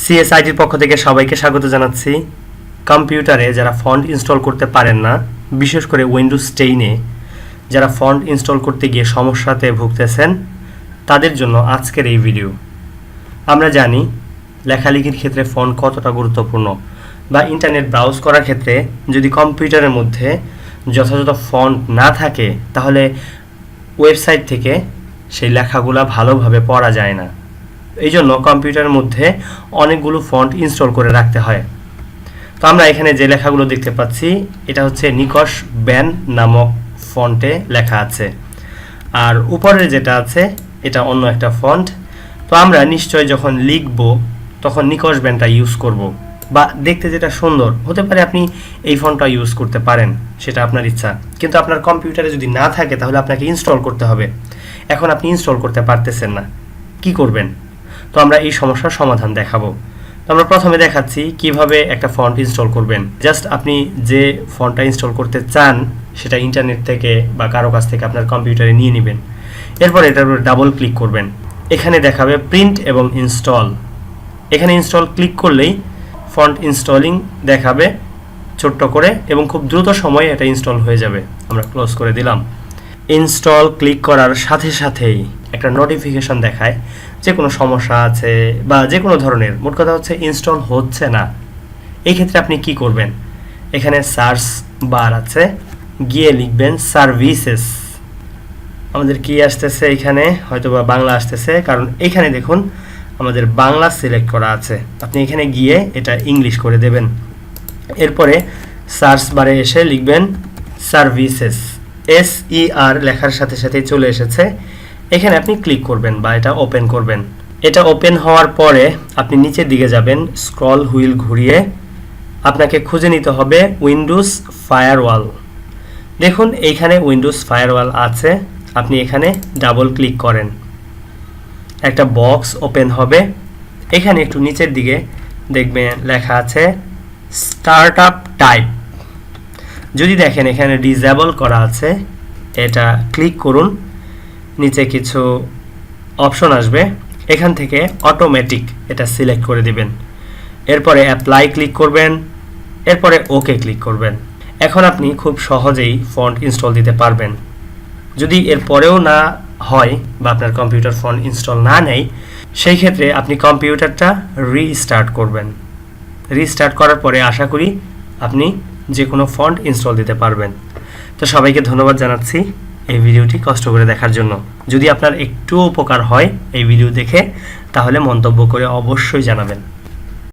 সিএসআইটির পক্ষ থেকে সবাইকে স্বাগত জানাচ্ছি। কম্পিউটারে যারা ফন্ট ইনস্টল করতে পারেন না, বিশেষ করে উইন্ডোজ 10-এ যারা ফন্ট ইনস্টল করতে গিয়ে সমস্যাতে ভুগতেছেন, তাদের জন্য আজকের এই ভিডিও। আমরা জানি লেখালেখির ক্ষেত্রে ফন্ট কতটা গুরুত্বপূর্ণ, বা ইন্টারনেট ব্রাউজ করার ক্ষেত্রে যদি কম্পিউটারের মধ্যে যথাযথ ফন্ট না থাকে তাহলে ওয়েবসাইট থেকে সেই লেখাগুলো ভালোভাবে পড়া যায় না। এই জন্য কম্পিউটারের মধ্যে অনেকগুলো ফন্ট ইনস্টল করে রাখতে হয়। তো আমরা এখানে যে লেখাগুলো দেখতে পাচ্ছি, এটা হচ্ছে নিকশ ব্যান নামক ফন্টে লেখা আছে, আর উপরে যেটা আছে এটা অন্য একটা ফন্ট। তো আমরা নিশ্চয় যখন লিখব তখন নিকশ ব্যানটা ইউজ করব, বা দেখতে যেটা সুন্দর হতে পারে আপনি এই ফন্টটা ইউজ করতে পারেন, সেটা আপনার ইচ্ছা। কিন্তু আপনার কম্পিউটারে যদি না থাকে তাহলে আপনাকে ইনস্টল করতে হবে। এখন আপনি ইনস্টল করতে পারতেছেন না, কি করবেন? তো আমরা এই সমস্যার সমাধান দেখাবো। তো আমরা প্রথমে দেখাচ্ছি কিভাবে একটা ফন্ট ইনস্টল করবেন। জাস্ট আপনি যে ফন্টটা ইনস্টল করতে চান সেটা ইন্টারনেট থেকে বা কারো কাছ থেকে আপনার কম্পিউটারে নিয়ে নেবেন। এরপর এটার উপর ডাবল ক্লিক করবেন। এখানে দেখাবে প্রিন্ট এবং ইনস্টল। এখানে ইনস্টল ক্লিক করলেই ফন্ট ইনস্টলিং দেখাবে ছোট্ট করে, এবং খুব দ্রুত সময়ে এটা ইনস্টল হয়ে যাবে। আমরা ক্লোজ করে দিলাম। ইনস্টল ক্লিক করার সাথে সাথেই একটা নোটিফিকেশন দেখায় যে কোনো সমস্যা আছে বা যে কোনো ধরনের, মোট কথা হচ্ছে ইনস্টল হচ্ছে না। এই ক্ষেত্রে আপনি কি করবেন? এখানে সার্চ বার আছে, গিয়ে লিখবেন সার্ভিসেস। আমাদের কি আসতেছে এখানে? হয়তো বা বাংলা আসতেছে, কারণ এখানে দেখুন আমাদের বাংলা সিলেক্ট করা আছে। আপনি এখানে গিয়ে এটা ইংলিশ করে দেবেন। এরপরে সার্চ বারে এসে লিখবেন সার্ভিসেস, SER লেখার সাথে সাথেই চলে এসেছে। এখানে আপনি ক্লিক করবেন বা এটা ওপেন করবেন। এটা ওপেন হওয়ার পরে আপনি নিচের দিকে যাবেন, স্ক্রল হুইল ঘুরিয়ে আপনাকে খুঁজে নিতে হবে উইন্ডোজ ফায়ারওয়াল। দেখুন এইখানে উইন্ডোজ ফায়ারওয়াল আছে, আপনি এখানে ডাবল ক্লিক করেন, একটা বক্স ওপেন হবে। এখানে একটু নিচের দিকে দেখবেন লেখা আছে স্টার্টআপ টাইপ। যদি দেখেন এখানে ডিসেবল করা আছে, এটা ক্লিক করুন। নিচে কিছু অপশন আসবে, এখান থেকে অটোমেটিক এটা সিলেক্ট করে দিবেন। এরপরে অ্যাপ্লাই ক্লিক করবেন, এরপরে ওকে ক্লিক করবেন। এখন আপনি খুব সহজেই ফন্ট ইনস্টল দিতে পারবেন। যদি এর পরেও না হয় বা আপনার কম্পিউটার ফন্ট ইনস্টল না নেয়, সেই ক্ষেত্রে আপনি কম্পিউটারটা রিস্টার্ট করবেন। রিস্টার্ট করার পরে আশা করি আপনি যে কোনো ফন্ট ইনস্টল দিতে পারবেন। তো সবাইকে ধন্যবাদ জানাচ্ছি এই ভিডিওটি কষ্ট করে দেখার জন্য। যদি আপনার একটু উপকার হয় এই ভিডিও দেখে, তাহলে মন্তব্য করে অবশ্যই জানাবেন।